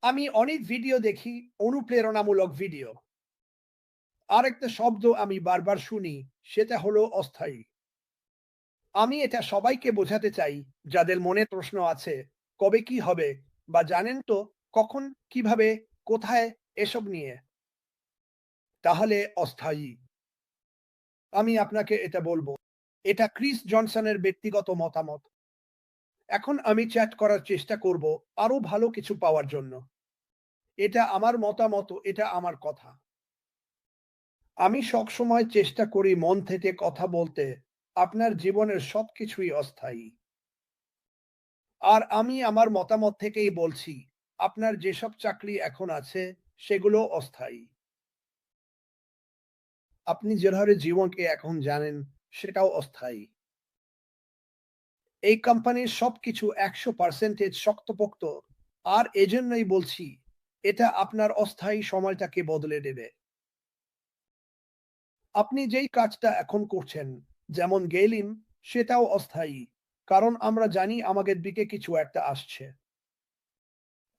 আমি অনেক ভিডিও দেখি, অনুপ্রেরণামূলক ভিডিও। আরেকটা শব্দ আমি বারবার শুনি, সেটা হলো অস্থায়ী। আমি এটা সবাইকে বোঝাতে চাই যাদের মনে প্রশ্ন আছে, কবে কি হবে, বা জানেন তো কখন, কিভাবে, কোথায়, এসব নিয়ে। তাহলে অস্থায়ী। আমি আপনাকে এটা বলবো, এটা ক্রিস জনসনের ব্যক্তিগত মতামত। এখন আমি চ্যাট করার চেষ্টা করব আরো ভালো কিছু পাওয়ার জন্য। এটা আমার মতামত, এটা আমার কথা। আমি সবসময় চেষ্টা করি মন থেকে কথা বলতে। আপনার জীবনের সবকিছুই অস্থায়ী। আর আমি আমার মতামত থেকেই বলছি, আপনার যেসব চাকরি এখন আছে সেগুলো অস্থায়ী। আপনি যেভাবে জীবনকে এখন জানেন সেটাও অস্থায়ী। এই কোম্পানির সবকিছু ১০০% শক্তপোক্ত। আর এজন্যই বলছি, এটা আপনার অস্থায়ী সময়টাকে বদলে দেবে। আপনি যেই কাজটা এখন করছেন, যেমন গেইলিং, সেটাও অস্থায়ী। কারণ আমরা জানি আমাদের দিকে কিছু একটা আসছে।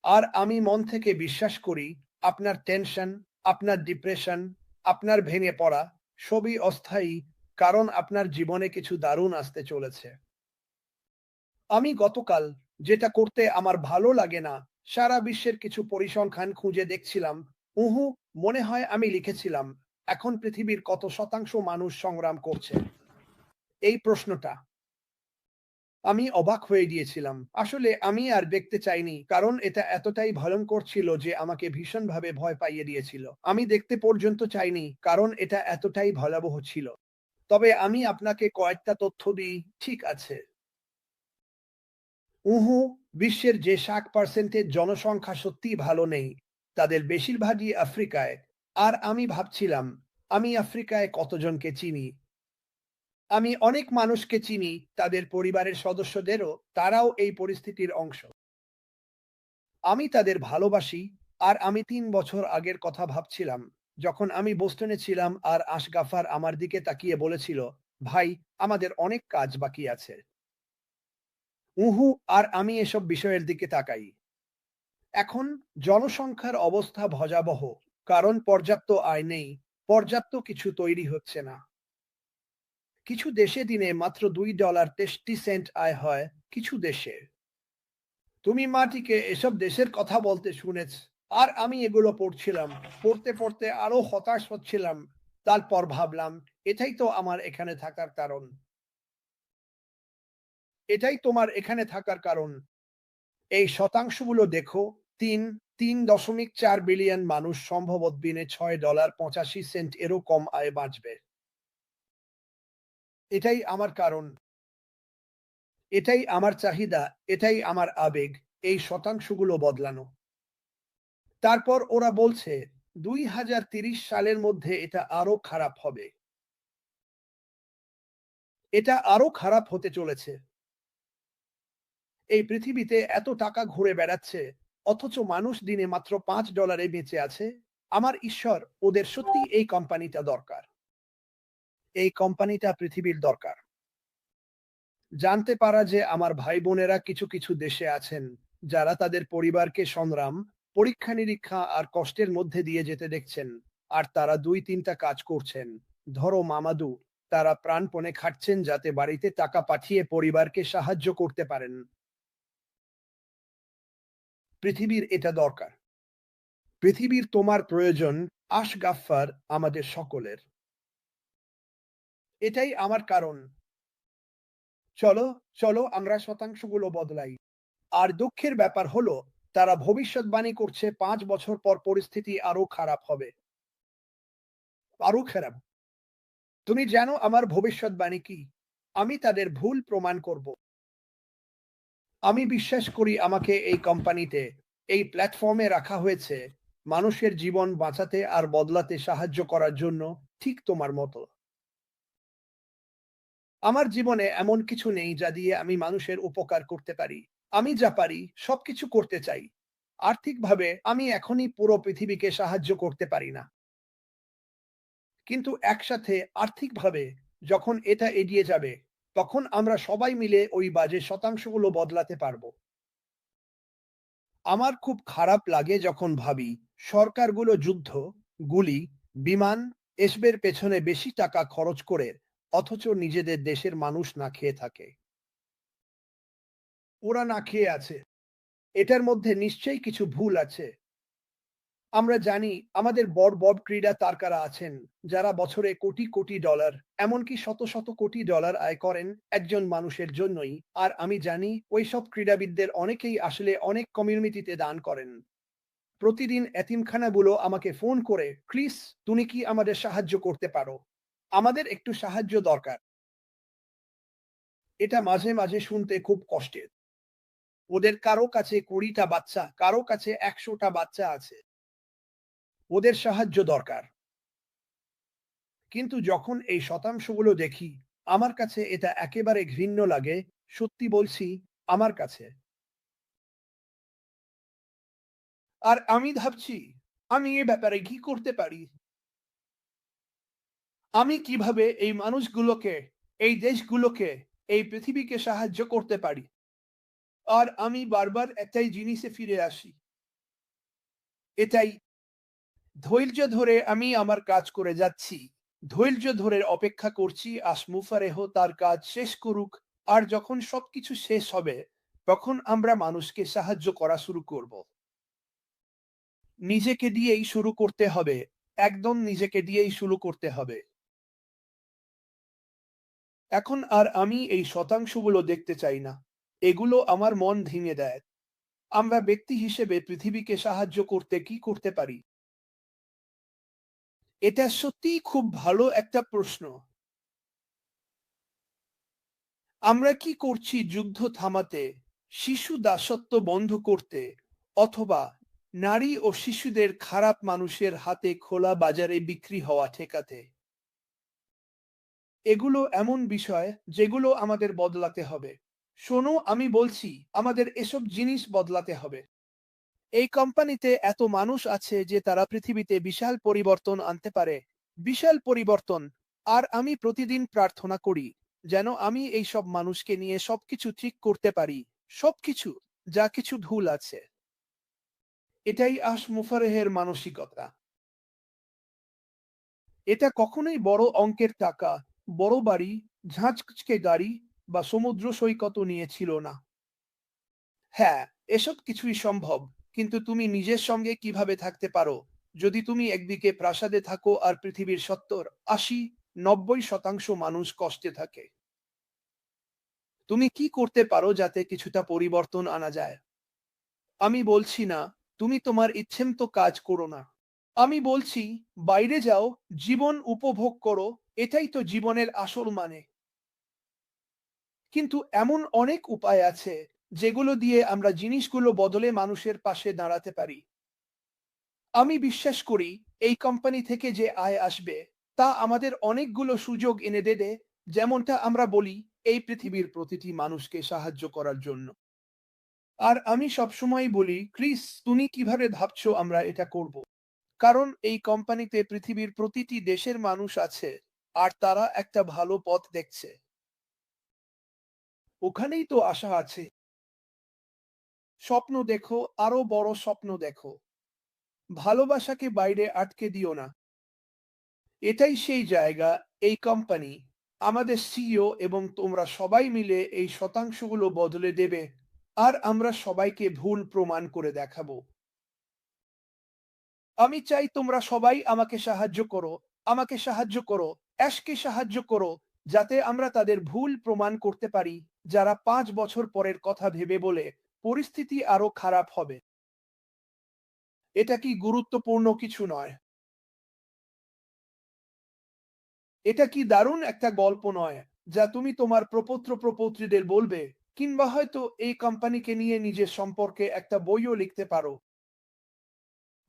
আর আমি মন থেকে বিশ্বাস করি, আপনার টেনশন, আপনার ডিপ্রেশন, আপনার ভেঙে পড়া সবই অস্থায়ী। কারণ আপনার জীবনে কিছু দারুণ আসতে চলেছে। আমি গতকাল যেটা করতে আমার ভালো লাগে না, সারা বিশ্বের কিছু পরিসংখ্যান খুঁজে দেখছিলাম। উহু, মনে হয় আমি লিখেছিলাম, এখন পৃথিবীর কত শতাংশ মানুষ সংগ্রাম করছে? এই প্রশ্নটা। আমি অবাক হয়ে গিয়েছিলাম। আসলে আমি আর দেখতে চাইনি, কারণ এটা এতটাই ভয়ংকর ছিল যে আমাকে ভীষণভাবে ভয় পাইয়ে দিয়েছিল। আমি দেখতে পর্যন্ত চাইনি, কারণ এটা এতটাই ভয়াবহ ছিল। তবে আমি আপনাকে কয়েকটা তথ্য দিই, ঠিক আছে? উহু, বিশ্বের যে 60% জনসংখ্যা সত্যিই ভালো নেই, তাদের বেশিরভাগই আফ্রিকায়। আর আমি ভাবছিলাম, আমি আফ্রিকায় কতজনকে চিনি। আমি অনেক মানুষকে চিনি, তাদের পরিবারের সদস্যদেরও, তারাও এই পরিস্থিতির অংশ। আমি তাদের ভালোবাসি। আর আমি ৩ বছর আগের কথা ভাবছিলাম, যখন আমি বোস্টনে ছিলাম আর আশগাফার আমার দিকে তাকিয়ে বলেছিল, ভাই, আমাদের অনেক কাজ বাকি আছে। উহু, আর আমি এসব বিষয়ের দিকে তাকাই। এখন জনসংখ্যার অবস্থা ভয়াবহ। কারণ পর্যাপ্ত আয় নেই, পর্যাপ্ত কিছু তৈরি হচ্ছে না। কিছু দেশে দিনে মাত্র $2.63 আয় হয়, কিছু দেশে। তুমি মাটিকে এসব দেশের কথা বলতে শুনেছ। আর আমি এগুলো পড়ছিলাম। পড়তে পড়তে আরো হতাশ হচ্ছিলাম। তারপর ভাবলাম, এটাই তো আমার এখানে থাকার কারণ। এটাই তোমার এখানে থাকার কারণ। এই শতাংশগুলো দেখো। তিন ৩.৪ বিলিয়ন মানুষ সম্ভবত দিনে $৬.৮৫ এরও কম আয় বাঁচবে। এটাই আমার কারণ। এটাই আমার চাহিদা। এটাই আমার আবেগ। এই শতাংশগুলো বদলানো। তারপর ওরা বলছে ২০৩০ সালের মধ্যে এটা আরো খারাপ হবে। এটা আরো খারাপ হতে চলেছে। এই পৃথিবীতে এত টাকা ঘুরে বেড়াচ্ছে, অথচ মানুষ দিনে মাত্র $৫ বেঁচে আছে। আমার ঈশ্বর, ওদের সত্যি এই কোম্পানিটা দরকার। এই কোম্পানিটা পৃথিবীর দরকার। জানতে পারা যে আমার ভাই বোনেরা কিছু কিছু দেশে আছেন, যারা তাদের পরিবারকে সংগ্রাম, পরীক্ষা নিরীক্ষা আর কষ্টের মধ্যে দিয়ে যেতে দেখছেন। আর তারা ২-৩টা কাজ করছেন। ধরো মামাদু, তারা প্রাণপণে খাটছেন যাতে বাড়িতে টাকা পাঠিয়ে পরিবারকে সাহায্য করতে পারেন। পৃথিবীর এটা দরকার। পৃথিবীর তোমার প্রয়োজন। আশগাফফার, আমাদের সকলের। এটাই আমার কারণ। চলো, চলো আমরা শতাংশগুলো বদলাই। আর দুঃখের ব্যাপার হলো, তারা ভবিষ্যৎবাণী করছে ৫ বছর পর পরিস্থিতি আরো খারাপ হবে। আরো খারাপ। তুমি জানো আমার ভবিষ্যৎবাণী কি? আমি তাদের ভুল প্রমাণ করব। আমি বিশ্বাস করি আমাকে এই কোম্পানিতে, এই প্ল্যাটফর্মে রাখা হয়েছে মানুষের জীবন বাঁচাতে আর বদলাতে সাহায্য করার জন্য, ঠিক তোমার মতো। আমার জীবনে এমন কিছু নেই যা দিয়ে আমি মানুষের উপকার করতে পারি। আমি যা পারি সবকিছু করতে চাই। আর্থিকভাবে আমি এখনই পুরো পৃথিবীকে সাহায্য করতে পারি না। কিন্তু একসাথে আর্থিকভাবে যখন এটা এগিয়ে যাবে, তখন আমরা সবাই মিলে ওই বাজে শতাংশগুলো বদলাতে পারবো। আমার খুব খারাপ লাগে যখন ভাবি সরকারগুলো যুদ্ধ, গুলি, বিমান এসবের পেছনে বেশি টাকা খরচ করে অথচ নিজেদের দেশের মানুষ না খেয়ে থাকে। ওরা না খেয়ে আছে। এটার মধ্যে নিশ্চয়ই কিছু ভুল আছে। আমরা জানি আমাদের বড় বড় ক্রীড়া তারকারা আছেন যারা বছরে কোটি কোটি ডলার, এমনকি শত শত কোটি ডলার আয় করেন একজন মানুষের জন্যই। আর আমি জানি ওই সব ক্রীড়াবিদদের অনেকেই আসলে অনেক কমিউনিটিতে দান করেন। প্রতিদিন এতিমখানাগুলো আমাকে ফোন করে, ক্রিস, তুমি কি আমাদের সাহায্য করতে পারো? আমাদের একটু সাহায্য দরকার। এটা মাঝে মাঝে শুনতে খুব কষ্টের। ওদের কারো কাছে 20টা বাচ্চা, কারো কাছে 100টা বাচ্চা আছে। ওদের সাহায্য দরকার। কিন্তু যখন এই শতাংশগুলো দেখি, আমার কাছে এটা একেবারে ঘৃণ্য লাগে। সত্যি বলছি, আমার কাছে। আর আমি ভাবছি, আমি এ ব্যাপারে কি করতে পারি? আমি কিভাবে এই মানুষগুলোকে, এই দেশগুলোকে, এই পৃথিবীকে সাহায্য করতে পারি? আর আমি বারবার একটাই জিনিসে ফিরে আসি। এটাই, ধৈর্য ধরে আমি আমার কাজ করে যাচ্ছি। ধৈর্য ধরে অপেক্ষা করছি আসমুফারেহ তার কাজ শেষ করুক। আর যখন সবকিছু শেষ হবে, তখন আমরা মানুষকে সাহায্য করা শুরু করব। নিজেকে দিয়েই শুরু করতে হবে। একদম নিজেকে দিয়েই শুরু করতে হবে। এখন আর আমি এই শতাংশগুলো দেখতে চাই না। এগুলো আমার মন ভেঙে দেয়। আমরা ব্যক্তি হিসেবে পৃথিবীকে সাহায্য করতে কি করতে পারি? এটা সত্যিই খুব ভালো একটা প্রশ্ন। আমরা কি করছি যুদ্ধ থামাতে, শিশু দাসত্ব বন্ধ করতে, অথবা নারী ও শিশুদের খারাপ মানুষের হাতে খোলা বাজারে বিক্রি হওয়া ঠেকাতে? এগুলো এমন বিষয় যেগুলো আমাদের বদলাতে হবে। শোনো, আমি বলছি, আমাদের এসব জিনিস বদলাতে হবে। এই কোম্পানিতে এত মানুষ আছে যে তারা পৃথিবীতে বিশাল পরিবর্তন আনতে পারে। বিশাল পরিবর্তন। আর আমি প্রতিদিন প্রার্থনা করি যেন আমি এই সব মানুষকে নিয়ে সবকিছু ঠিক করতে পারি। সবকিছু, যা কিছু ভুল আছে। এটাই মুফারেহের মানসিকতা। এটা কখনোই বড় অঙ্কের টাকা, বড় বাড়ি, ঝাঁচকে গাড়ি বা সমুদ্র সৈকত নিয়ে ছিল না। হ্যাঁ, এসব কিছুই সম্ভব। কিন্তু তুমি নিজের সঙ্গে কিভাবে থাকতে পারো যদি তুমি একদিকে প্রাসাদে থাকো আর পৃথিবীর 70, 80, 90% মানুষ কষ্টে থাকে? তুমি কি করতে পারো যাতে কিছুটা পরিবর্তন আনা যায়? আমি বলছি না তুমি তোমার ইচ্ছেমতো কাজ করো না। আমি বলছি বাইরে যাও, জীবন উপভোগ করো। এটাই তো জীবনের আসল মানে। কিন্তু এমন অনেক উপায় আছে যেগুলো দিয়ে আমরা জিনিসগুলো বদলে মানুষের পাশে দাঁড়াতে পারি। আমি বিশ্বাস করি এই কোম্পানি থেকে যে আয় আসবে তা আমাদের অনেকগুলো সুযোগ এনে দেবে, যেমনটা আমরা বলি, এই পৃথিবীর প্রতিটি মানুষকে সাহায্য করার জন্য। আর আমি সবসময় বলি, ক্রিস, তুমি কিভাবে ভাবছো আমরা এটা করব? কারণ এই কোম্পানিতে পৃথিবীর প্রতিটি দেশের মানুষ আছে আর তারা একটা ভালো পথ দেখছে। ওখানেই তো আশা আছে। স্বপ্ন দেখো, আরো বড় স্বপ্ন দেখো। ভালোবাসাকে বাইরে আটকে দিও না। এটাই সেই জায়গা, এই কোম্পানি, আমাদের সিইও এবং তোমরা সবাই মিলে এই শতাংশগুলো বদলে দেবে। আর আমরা সবাইকে ভুল প্রমাণ করে দেখাবো। আমি চাই তোমরা সবাই আমাকে সাহায্য করো। আমাকে সাহায্য করো। অ্যাশকে সাহায্য করো, যাতে আমরা তাদের ভুল প্রমাণ করতে পারি, যারা 5 বছর পরের কথা ভেবে বলে পরিস্থিতি আরো খারাপ হবে। এটা কি গুরুত্বপূর্ণ কিছু নয়? এটা কি দারুণ একটা গল্প নয়, যা তুমি তোমার প্রপৌত্র প্রপৌত্রীদের বলবে? কিংবা হয়তো এই কোম্পানিকে নিয়ে নিজের সম্পর্কে একটা বইও লিখতে পারো।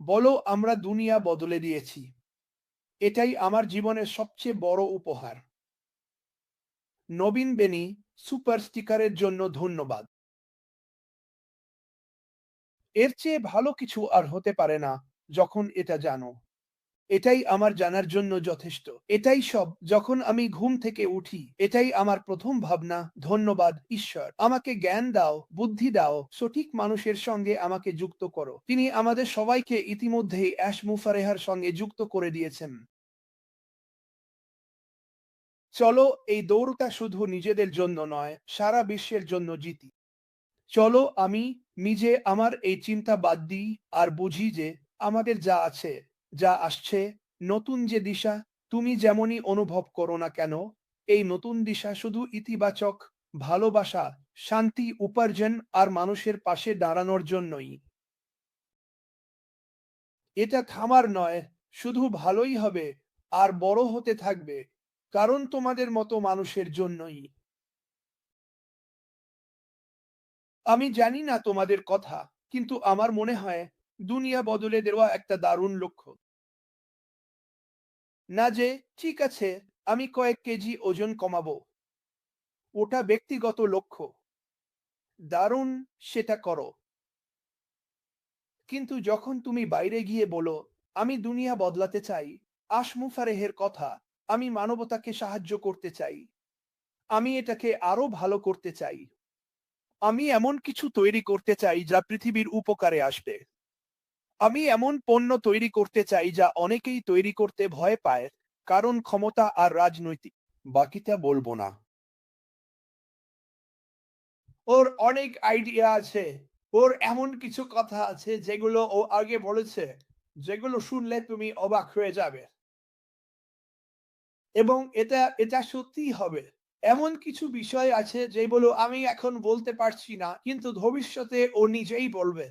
বলো, আমরা দুনিয়া বদলে দিয়েছি। এটাই আমার জীবনের সবচেয়ে বড় উপহার। নবীন বেনি, সুপার স্টিকারের জন্য ধন্যবাদ। এর চেয়ে ভালো কিছু আর হতে পারে না যখন এটা জানো। এটাই আমার জানার জন্য যথেষ্ট। এটাই সব। যখন আমি ঘুম থেকে উঠি, এটাই আমার প্রথম ভাবনা। ধন্যবাদ ঈশ্বর, আমাকে জ্ঞান দাও, বুদ্ধি দাও, সঠিক মানুষের সঙ্গে আমাকে যুক্ত করো। তিনি আমাদের সবাইকে ইতিমধ্যেই অ্যাশ মুফারেহার সঙ্গে যুক্ত করে দিয়েছেন। চলো এই দৌড়টা শুধু নিজেদের জন্য নয়, সারা বিশ্বের জন্য জিতি। চলো আমি নিজে আমার এই চিন্তা বাদ দিই আর বুঝি যে আমাদের যা আছে, যা আসছে, নতুন যে দিশা, তুমি যেমনই অনুভব করো না কেন, এই নতুন দিশা শুধু ইতিবাচক, ভালোবাসা, শান্তি, উপার্জন আর মানুষের পাশে দাঁড়ানোর জন্যই। এটা থামার নয়, শুধু ভালোই হবে আর বড় হতে থাকবে, কারণ তোমাদের মতো মানুষের জন্যই। আমি জানি না তোমাদের কথা, কিন্তু আমার মনে হয় দুনিয়া বদলে দেওয়া একটা দারুণ লক্ষ্য। না যে ঠিক আছে আমি কয়েক কেজি ওজন কমাবো, ওটা ব্যক্তিগত লক্ষ্য। দারুণ, সেটা করো। কিন্তু যখন তুমি বাইরে গিয়ে বলো আমি দুনিয়া বদলাতে চাই, আশমুফারেহের কথা, আমি মানবতাকে সাহায্য করতে চাই, আমি এটাকে আরো ভালো করতে চাই, আমি এমন কিছু তৈরি করতে চাই যা পৃথিবীর উপকারে আসবে, আমি এমন পণ্য তৈরি করতে চাই যা অনেকেই তৈরি করতে ভয় পায়, কারণ ক্ষমতা আর রাজনৈতিক। বাকিটা বলবো না। ওর অনেক আইডিয়া আছে, ওর এমন কিছু কথা আছে যেগুলো ও আগে বলেছে, যেগুলো শুনলে তুমি অবাক হয়ে যাবে। এবং এটা এটা সত্যিই হবে। এমন কিছু বিষয় আছে যেগুলো আমি এখন বলতে পারছি না, কিন্তু ভবিষ্যতে ও নিজেই বলবে।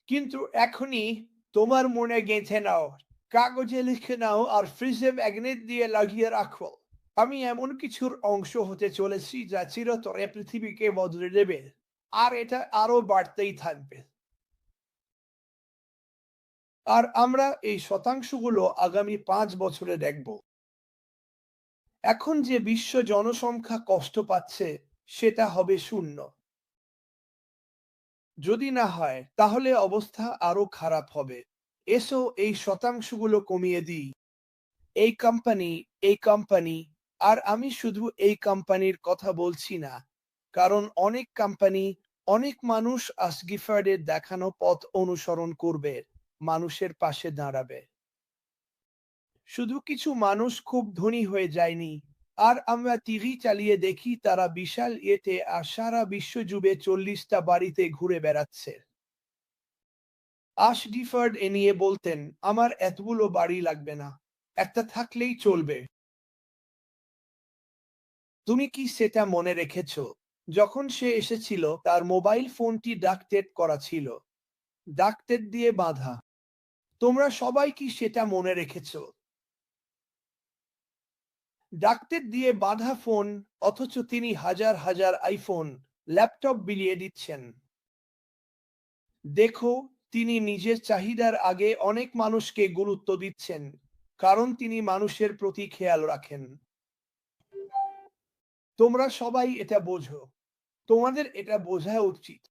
কিন্তু এখনই তোমার মনে গেঁথে নাও, কাগজে লিখে নাও আর ফ্রিজে ম্যাগনেট দিয়ে লাগিয়ে রাখো। আমি এমন কিছুর অংশ হতে চলেছি যা চিরতরে পৃথিবীকে বদলে দেবে, আর এটা আরো বাড়তেই থাকবে। আর আমরা এই শতাংশগুলো আগামী 5 বছরে দেখব। এখন যে বিশ্ব জনসংখ্যা কষ্ট পাচ্ছে, সেটা হবে শূন্য। যদি না হয় তাহলে অবস্থা আরো খারাপ হবে। এসো এই শতাংশগুলো কমিয়ে দিই। এই কোম্পানি, এই কোম্পানি, আর আমি শুধু এই কোম্পানির কথা বলছি না, কারণ অনেক কোম্পানি, অনেক মানুষ আসগিফার্ডের দেখানো পথ অনুসরণ করবে, মানুষের পাশে দাঁড়াবে। শুধু কিছু মানুষ খুব ধনী হয়ে যায়নি, আর আমরা টিভি চালিয়ে দেখি তারা বিশাল ইয়েতে আর সারা বিশ্ব জুড়ে 40টা বাড়িতে ঘুরে বেড়াচ্ছে। আশ ডিফার্ড এ নিয়ে বলতেন, আমার এতগুলো বাড়ি লাগবে না, একটা থাকলেই চলবে। তুমি কি সেটা মনে রেখেছ? যখন সে এসেছিল তার মোবাইল ফোনটি ডাকটেট করা ছিল, ডাকটেট দিয়ে বাঁধা। তোমরা সবাই কি সেটা মনে রেখেছ? ডাকটেট দিয়ে বাঁধা ফোন, অথচ তিনি হাজার হাজার আইফোন, ল্যাপটপ বিলিয়ে দিচ্ছেন। দেখো, তিনি নিজের চাহিদার আগে অনেক মানুষকে গুরুত্ব দিচ্ছেন, কারণ তিনি মানুষের প্রতি খেয়াল রাখেন। তোমরা সবাই এটা বোঝো, তোমাদের এটা বোঝা উচিত।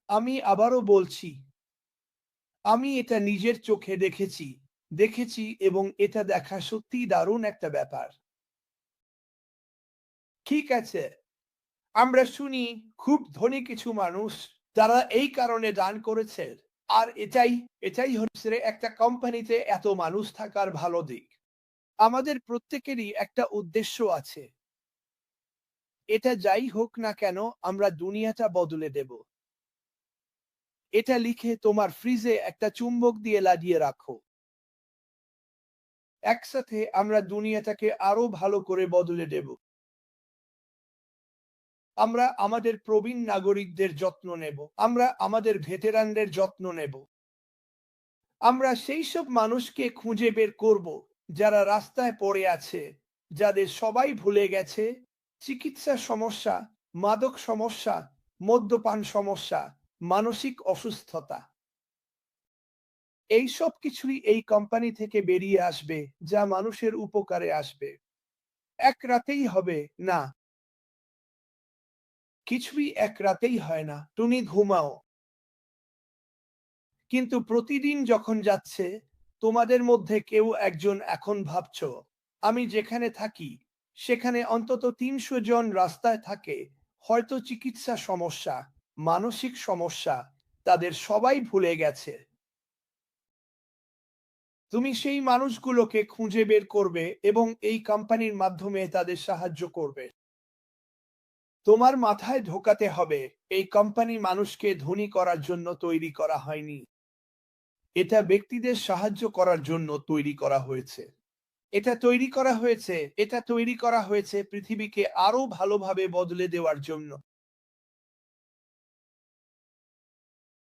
আমি আবারও বলছি, আমি এটা নিজের চোখে দেখেছি, দেখেছি, এবং এটা দেখা সত্যিই দারুণ একটা ব্যাপার। ঠিক আছে, আমরা শুনি খুব ধনী কিছু মানুষ, তারা এই কারণে দান করেছে। আর এটাই এটাই হচ্ছে একটা কোম্পানিতে এত মানুষ থাকার ভালো দিক। আমাদের প্রত্যেকেরই একটা উদ্দেশ্য আছে। এটা যাই হোক না কেন, আমরা দুনিয়াটা বদলে দেব। এটা লিখে তোমার ফ্রিজে একটা চুম্বক দিয়ে লাগিয়ে রাখো। একসাথে আমরা দুনিয়াটাকে আরো ভালো করে বদলে দেব। আমরা আমাদের প্রবীণ নাগরিকদের যত্ন নেব, আমরা আমাদের ভেটেরানদের যত্ন নেব, আমরা সেই সব মানুষকে খুঁজে বের করব যারা রাস্তায় পড়ে আছে, যাদের সবাই ভুলে গেছে, চিকিৎসা সমস্যা, মাদক সমস্যা, মদ্যপান সমস্যা, মানসিক অসুস্থতা, এই সব কিছুই এই কোম্পানি থেকে বেরিয়ে আসবে, যা মানুষের উপকারে আসবে। এক রাতেই হবে না, কিছুই এক রাতেই হয় না। তুমি ঘুমাও, কিন্তু প্রতিদিন যখন যাচ্ছে, তোমাদের মধ্যে কেউ একজন এখন ভাবছো, আমি যেখানে থাকি সেখানে অন্তত ৩০০ জন রাস্তায় থাকে, হয়তো চিকিৎসা সমস্যা, মানসিক সমস্যা, তাদের সবাই ভুলে গেছে। তুমি সেই মানুষগুলোকে খুঁজে বের করবে এবং এই কোম্পানির মাধ্যমে তাদের সাহায্য করবে। তোমার মাথায় ঢোকাতে হবে, এই কোম্পানি মানুষকে ধনী করার জন্য তৈরি করা হয়নি। এটা ব্যক্তিদের সাহায্য করার জন্য তৈরি করা হয়েছে। এটা তৈরি করা হয়েছে পৃথিবীকে আরো ভালোভাবে বদলে দেওয়ার জন্য।